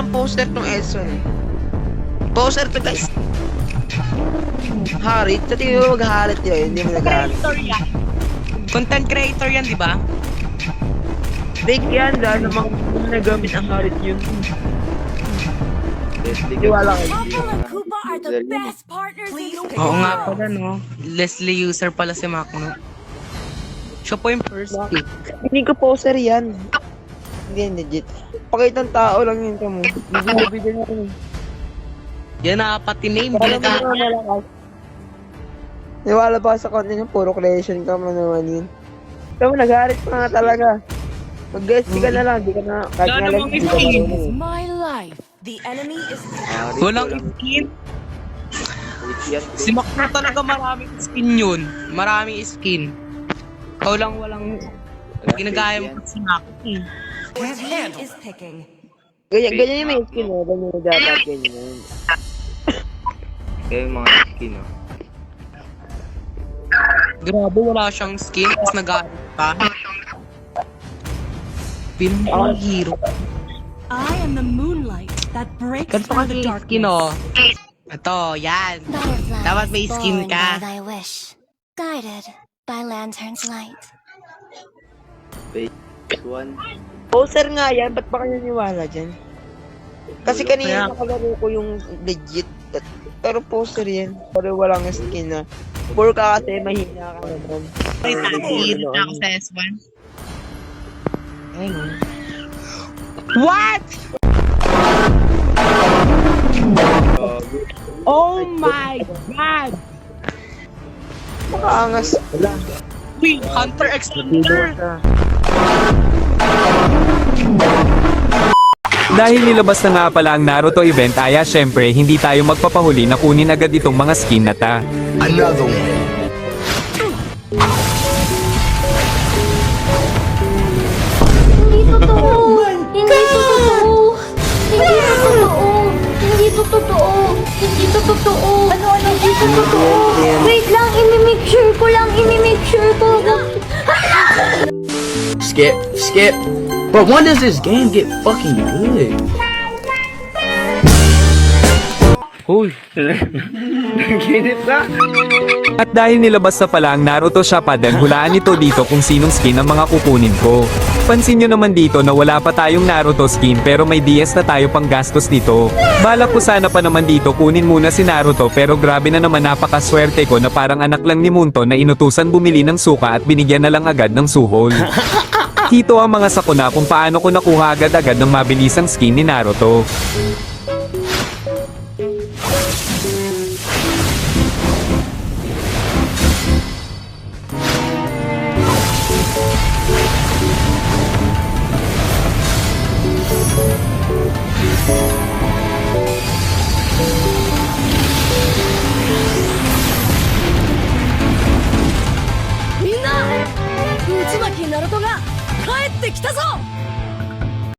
ang poster ng Edson eh. Poster to guys. Harit, sa tingin mo mag-harit yun, hindi mo nag-harit. Creator yan. Content creator yan, di ba? Fake yan, dahil namang nagamit ang harit yun. Wala kayo. Apple and Koopa are the best partners in the world. Oo nga pala, no? Leslie user pala si Makno. Siya po yung first pick. Hindi ko poster yan. Hindi, legit. Pakitang tao lang yun kamo. Bibigyan na yun. Yan na, pati name. Wala mo naman malakas. Niwala pa sa content yung puro creation ka mo naman yun. Ito mo, nag-harit pa nga talaga. Mag-guess ka na lang, di ka na, kahit nga lang, di ka marunong. My life. The enemy is Walang skin. Si Makno talaga maraming skin yun. Maraming skin. Ikaw lang walang ginagaya mo si Makno. your team is picking. Ganyan yung may skin o, ganyan yung dapat, ganyan. Kaya yung mga skin, oh. Grabe, wala siyang skin. Tapos nag-aaral pa. Pinong hero. I am the moonlight that breaks Ganito through kasi the yung skin, darkness. oh. Ito, yan. Butterflies Dapat may skin born ka. by thy wish, guided by lantern's light. Phase 1. Poster nga yan, ba't ba kayo naniwala dyan? Kasi kanina Kaya- nakalaro ko yung legit, pero poster yan. Pero walang skin na. Puro ka kasi mahina ka naman. Ay, hero na ako sa S1. Ayun, oh. What? Oh my God! Makaangas. Wait, Hunter x Hunter! Dahil nilabas na nga pala ang Naruto event ay syempre hindi tayo magpapahuli na kunin agad itong mga skin na ta. Another one. Hindi totoo! Hindi totoo! Hindi to totoo! Hindi to totoo! Ano? Hindi to totoo! Wait lang, imi-make sure ko lang! Imi-make sure ko! Skip. But when does this game get fucking good? At dahil nilabas na pala ang Naruto Shippuden, hulaan nito dito kung sinong skin ang mga kukunin ko. Pansin nyo naman dito na wala pa tayong Naruto skin pero may DS na tayo pang gastos dito. Balak ko sana pa naman dito kunin muna si Naruto pero grabe na naman napakaswerte ko na parang anak lang ni Munto na inutusan bumili ng suka at binigyan na lang agad ng suhol. Dito ang mga sakuna kung paano ko nakuha agad-agad ng mabilisang skin ni Naruto. Minna! Uzumaki Naruto ga kaette kita zo!